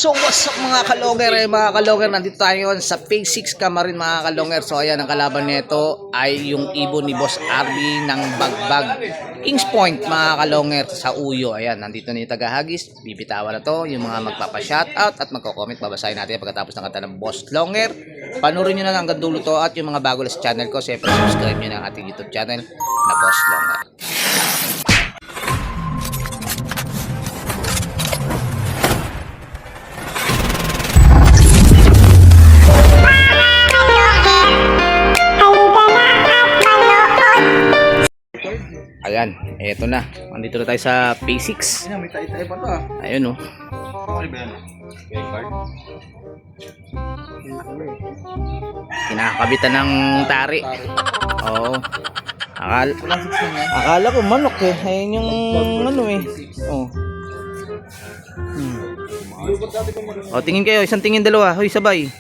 So what's up mga kalonger, nandito tayo sa Phase 6 Camarin mga kalonger. So ayan, ang kalaban nito ay yung ibon ni Boss Arby ng Bagbag Kings Point mga kalonger sa Uyo. Ayan, nandito na yung tagahagis, bibitawan na to, yung mga magpapa-shoutout at magko-comment. Babasahin natin pagkatapos ng kanta ng Boss Longer. Panurin nyo na hanggang dulo to, at yung mga bago sa channel ko, siyempre subscribe nyo na ang ating YouTube channel na Boss Longer. Ayan, eto na. Nandito na tayo sa Phase 6. May tayo pa to ah. Ayun oh. Ano ba yan? Card? Kinakabitan ng tari. Oo. Walang 6 lang yan. Akala ko manok eh. Ayun yung ano eh. Oh. O, tingin kayo. Isang tingin, dalawa. Hoy, sabay.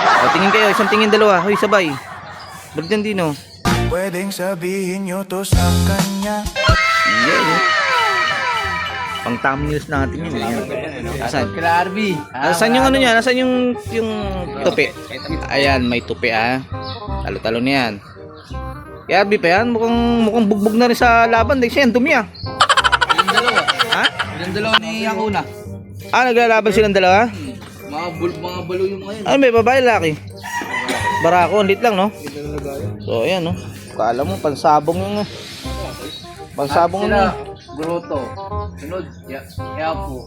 O, tingin kayo. Isang tingin, dalawa. Hoy, sabay. Bagdan din oh. Pwedeng sabihin nyo to sa kanya. Yeah. Pang thumbnails natin yun. Asan? Kila Arby. Asan yung ano niya? Asan yung tupi? Ayan, may tupi ah. Talo-talo na yan. Kaya Arby pa yan. Mukhang bugbog na rin sa laban. Dahil siya yan, dumi ah. Yung dalawa. Ha? Yung dalawa ni Akuna. Ah, naglalaban silang dalawa? Mga balo yung mga yun. Ay, may babae, laki. Barako, lit lang no? So, ayan no. Kala mo, pansabong yung pansabong sila, yung Groto. Sunod, Yapo.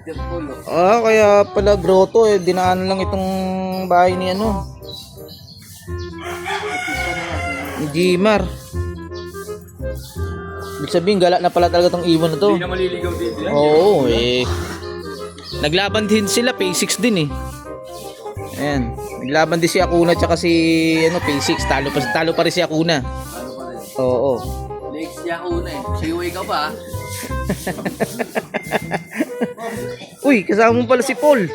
Pulo. ah, kaya pala grotto eh. Dinaan lang itong bahay ni ano. Ni Jimar. Ibig sabihin, gala na pala talaga tong ibon na to. Hindi na maliligaw dito yan. Oo eh. Naglaban din sila, Phase 6 din eh. Ayan. Naglaban din si Akuna tsaka si ano, Phase 6. Talo pa rin si Akuna. Ano pa rin? Oo. Next niya Akuna eh. Siway ka pa ah. Uy, kasama mo pala si Paul.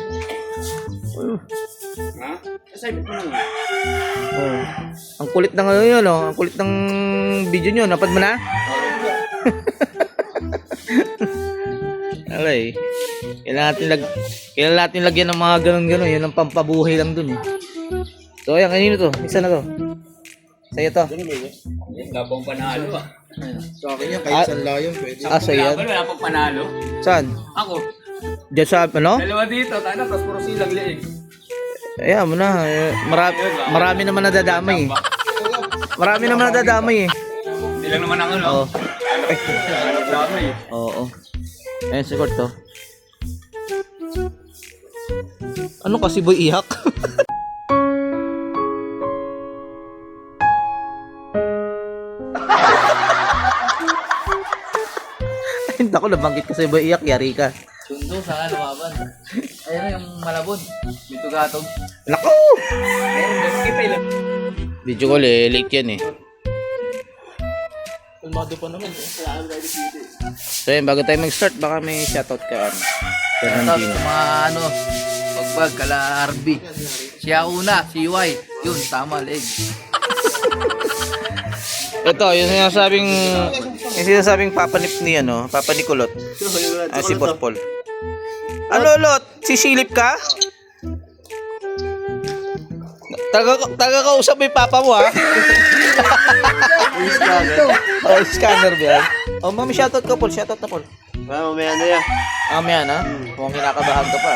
Ha? Kasabit mo lang. Oh. Ang kulit ng ano yun, oh. Ang kulit ng video nyo. Napad mo na? Alay. Kailangan natin lagyan ng mga ganun-ganun. Yun ang pampabuhay lang dun. So, ayan. Kanino to? Isa na to. Sa'yo to. Labang panalo ah. Sa akin yan, kahit saan layon pwede. Ah, sa'yo yan. Wala pang panalo. Saan? Ako. Diyan sa ano? Dalawa dito. Tana, tapos puro silang liig. Ayan mo na. Marami naman nadadamay eh. Marami naman nadadamay eh. Hindi lang naman ako no. Oo. Ano drama eh. Oo. Ayan, siguro to. Ano kasi boy iyak? Hindi ako nabanggit kasi boy iyak, yari ka. Sundo sa lumaban. Ayun na yung malabon. Dito gatog. Naku! Ayun, skip lang. Video call eh, late yan eh. Tulmado pa naman. So yun, bago tayo mag-start, baka may shoutout ka. Tapos Fernandino. mga ano, Bagbag, kala Arby. Siya una, si Y. Yun, tama, leg. Ito, yung sinasabing papanip ni ano, Papa ni Kulot. Ah, si Boss Paul. Ano, Lot? Sisilip ka? Taga kausap mo yung papa mo, ha? Oh, scanner ba yan? Oh, mami, shoutout ka, Paul. Shoutout na, Paul. Mamaya na yan. Mamaya na? Mukhang kinakabahan ka pa.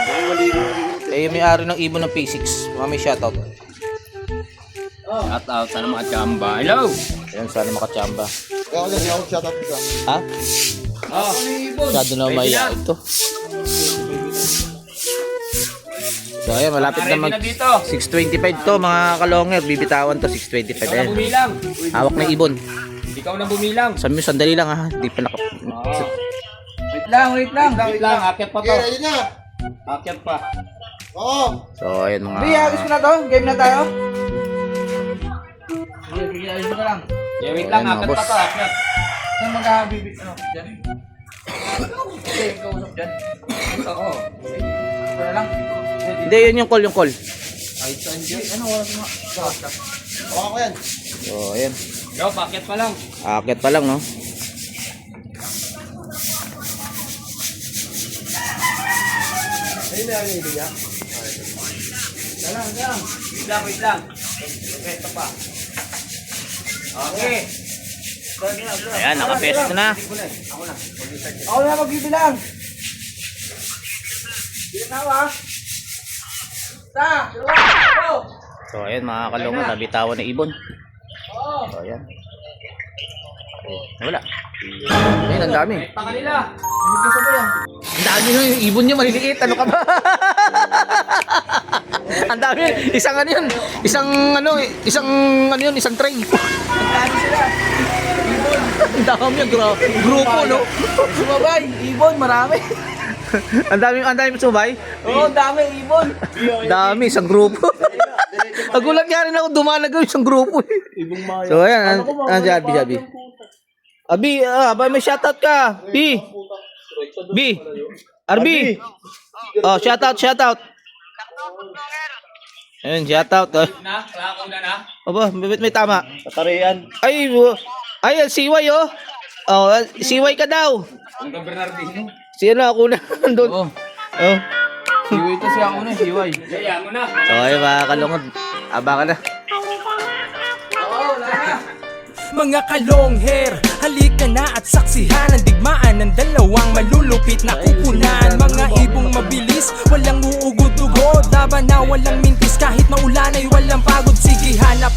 Eh, yung may-ari ng ibon ng P6. Mami, shoutout. Shout out sa mga chamba. Hello! Ayan, sana makachamba. Ako lang yung shoutout ko. Ha? Oh, Masyado na maya ito. So, ayan, malapit na mag... dito. 625 to, mga kalonger. Bibitawan to, 625. Ikaw na Ayan. bumilang. Hawak na ibon. Ikaw na bumilang. Sandali lang ha. Di pa naka... Wait lang. Akyat pa to. Ready na? Akyat pa. Oo. So, ayan mga... Ayos mo na to. Game na tayo. Ayos mo na lang. Yeah, wait lang. Ayan, mga Akyat boss. pa to. Akyat. Saan mag-bibig? Ano? Diyan? Okay, kausap dyan. Ako. Ito na lang. Hindi, yun yung call, Ay, saan dyan? Ano oras mo? Baka ko yan. So, ayan. Yo, packet pa lang. Aakyat pa lang, no? Ayun na yung ibig niya. Wait lang. Okay, ito pa. Okay. Ayan, nakapesto na. Ako na magbibilang. Bilang na ba? Ta, dalawa. So ayan mga kalungan, nabitawan na ibon. So ayan. Wala. Ayun, ang dami. Ta kanila. Gusto ko yan. Ang dami nun, yung ibon niya maliliit. Ano ka ba? Ang dami. Isang ano yun? Isang tray. Talo sila. Ang dami yung grupo, no? Sumabay, ibon, marami. Ang dami sumabay. Oo, dami ibon. Dami, isang grupo. Nagulat nga rin ako, dumalag isang grupo. So ayan, Jabi. Abi, may shoutout ka. B. RB. Oh, shoutout. Ayun, shoutout. Na, lakaw na. Aba, may tama. Katarian. Ay, siway oh. Oh, siway ka daw. Ang Bernardino. Sino ako na doon? Oo. Oh. Siway to siya ako na, siway. Kaya mo na. So, ay mga kalungod. Aba ka na. Oo, wala na. Mga kalong hair, halika na at saksihan ang digmaan ng dalawang malulupit na kupunan. Mga ibong mabilis, walang uugod-ugod, laban na walang mintis kahit maulan ay walang pagod. Sige hanap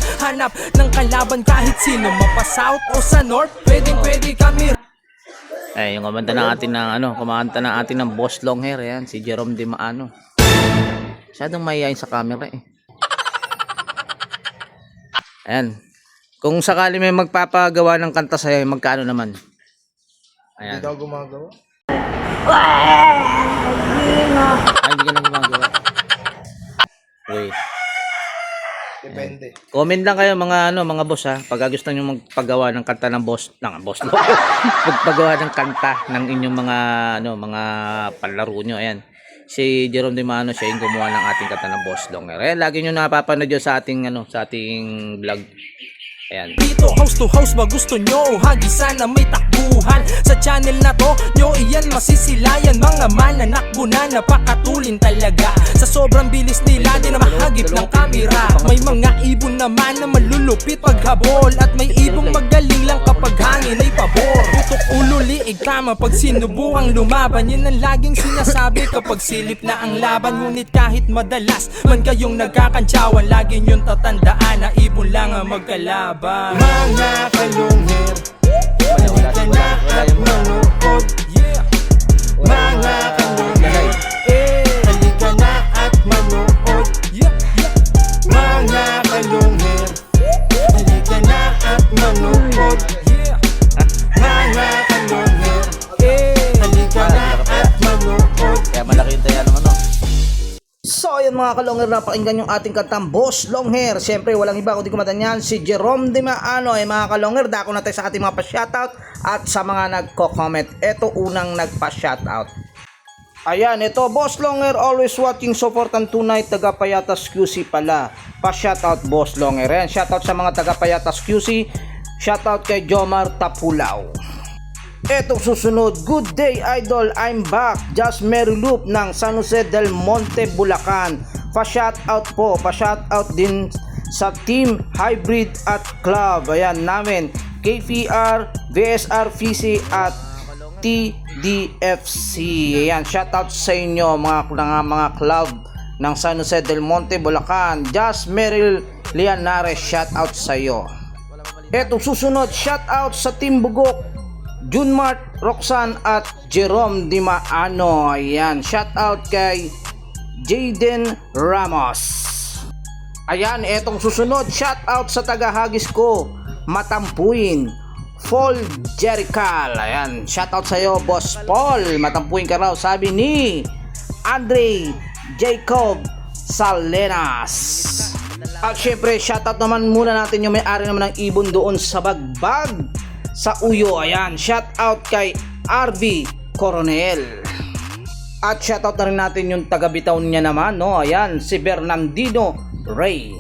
ng kalaban kahit sino, mapa-south o sa north, pwede kami. Eh, yung kumanta ng atin ng Boss Long Hair, yan, si Jerome Di Maano. Masyadong mahihayin sa camera eh. Ayan. Kung sakali may magpapagawa ng kanta sa'yo, magkano naman? Ayan. Hindi daw gumagawa. Ay, hindi ka na gumagawa. Wait. Depende. Comment lang kayo mga boss ha. Pag gusto niyo magpagawa ng kanta ng boss Long. Magpagawa ng kanta ng inyong mga palaro nyo. Ayan. Si Jerome Di Maano, siya yung gumawa ng ating kanta ng Boss Long. Ayan, lagi niyo napapanood yun sa ating vlog. Ayan. Dito house to house ba gusto nyo? Hagisan na may takbuhan sa channel na to, nyo iyan masisilayan. Mga mananakbo na napakatulin talaga. Sa sobrang bilis nila di na mahagip ng kamera. May mga ibon naman na malulupit paghabol, at may ibong magaling lang kapag hangin ay pabor. Tutok ulo liig tama pag sinubuang lumaban. Yan ang laging sinasabi kapag silip na ang laban. Ngunit kahit madalas man kayong nagkakantsawan, lagi nyong tatandaan na ibon lang ang magkalaban. Mga kalungher, halika na at manood. Yeah. Mga kalungher, halika na at manood. Yeah. Mga kalungher, halika na at manood. Yeah. Mga kalungher, halika na at manood. Kaya malaki yung taya naman, no? So ayan mga kalongher, napakinggan yung ating kantang Boss Long Hair. Siyempre walang iba kundi kumatan yan, si Jerome Di Maano. Ay mga kalongher, dako na tayo sa ating mga pa-shoutout at sa mga nagko-comment. Ito unang nagpa-shoutout. Ayan, ito Boss Long Hair, always watching, supportan tonight, taga Payatas QC pala. Pa-shoutout Boss Long Hair. Ayan, shoutout sa mga taga Payatas QC. Shoutout kay Jomar Tapulaw. Etong susunod, good day idol, I'm back. Just Mary Loop ng San Jose del Monte, Bulacan. Pa-shoutout po, pa-shoutout din sa Team Hybrid at Club. Ayan namin, KPR, VSR VC at TDFC. Ayan, shoutout sa inyo mga club ng San Jose del Monte, Bulacan. Just Meryl Lianares, shoutout sa iyo. Etong susunod, shoutout sa Team Bugok, Junmart, Roxanne at Jerome Di Maano. Ayan, shoutout kay Jaden Ramos. Ayan, etong susunod, shoutout sa taga-hagis ko, Matampuin, Paul Jerical. Ayan, shoutout sa iyo Boss Paul, Matampuin ka raw, sabi ni Andre Jacob Salenas. At syempre, shoutout naman muna natin yung may-ari naman ng ibon doon sa Bagbag sa Uyo. Ayan, shout out kay RB Coronel. At shout out na rin natin yung taga-bitaw niya naman, no? Ayan, si Bernardino Ray.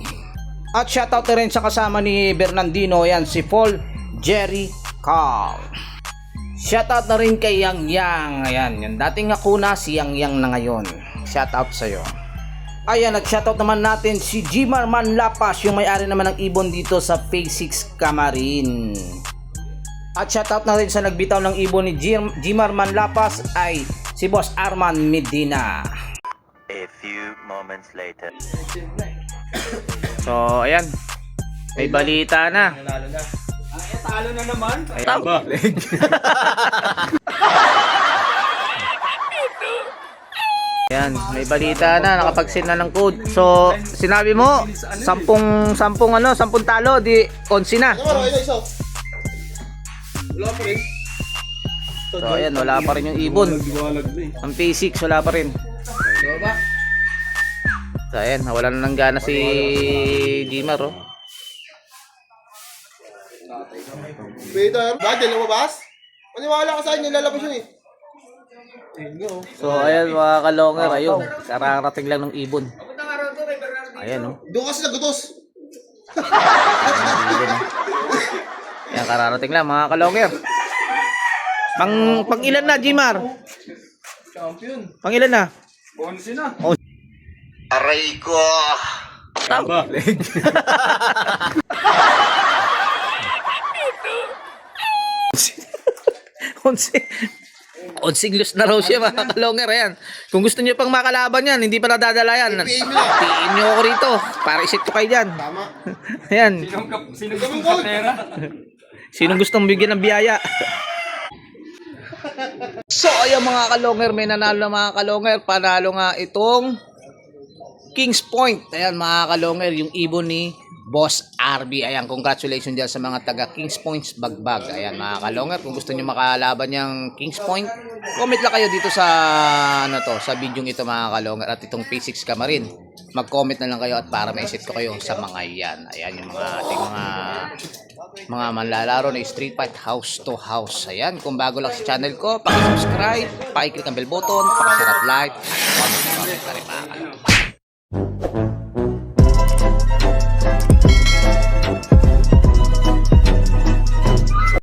At shout out na rin sa kasama ni Bernardino, ayan, si Paul Jerry Carl. Shout out na rin kay Yang Yang. Ayan, yung dating ako na si Yang Yang na ngayon. Shoutout sa'yo. Ayan, nag-shoutout naman natin si Jimar Manlapas, yung may-ari naman ng ibon dito sa Phase 6 Camarin. At shoutout na rin sa nagbitaw ng ibon ni Jimar Manlapas ay si Boss Arman Medina. A few moments later. So, ayan. May balita na. Nanalo na. Talo na naman. Ayan ba? Ayan, may balita na, nakapag-send na ng code. So, sinabi mo, 10 talo, di 11 na. Ano ba? Isa. Wala pa rin. So, ayan, wala pa rin yung ibon. Ang P6, wala pa rin. Diba ba? So, ayan, wala na ng gana si Jimar, oh. Peter, dahil lumabas? Maniwala ka sa akin, nilalabas yun eh. So, ayan, mga kalonger, ayun. Kararating lang ng ibon. Ayan, oh. Doon kasi nagutos. Ayan, kararating lang, mga kalonger. Pang ilan na, Jimar? Champion. Pang ilan na? 11 na. Aray ko! Tama. Onsiglos na raw siya, mga kalonger. Ayan. Kung gusto niyo pang makalaban yan, hindi pa nadadala yan. PM na. PM niyo ako rito. Para isit ko kayo dyan. Tama. Ayan. Sinong gustong kapera? Sinong gustong bigyan ng biyaya? So, ayun mga kalonger, may nanalo na mga kalonger. Panalo nga itong Kings Point. Ayan mga kalonger, yung ibon ni Boss RB. Ayan, congratulations dyan sa mga taga Kings Points Bagbag. Ayan mga kalonger, kung gusto nyo makalaban yung Kings Point, comment lang kayo dito sa sa video ito mga kalonger, at itong P6 Camarin. Mag-comment na lang kayo at para ma-set ko kayo sa mga yan. Ayan yung mga ating mga manlalaro na Street Fight House to House. Ayan, kung bago lang sa channel ko, paki-subscribe, paki-click ang bell button, paki-share at like, at comment na rin mga kalonger.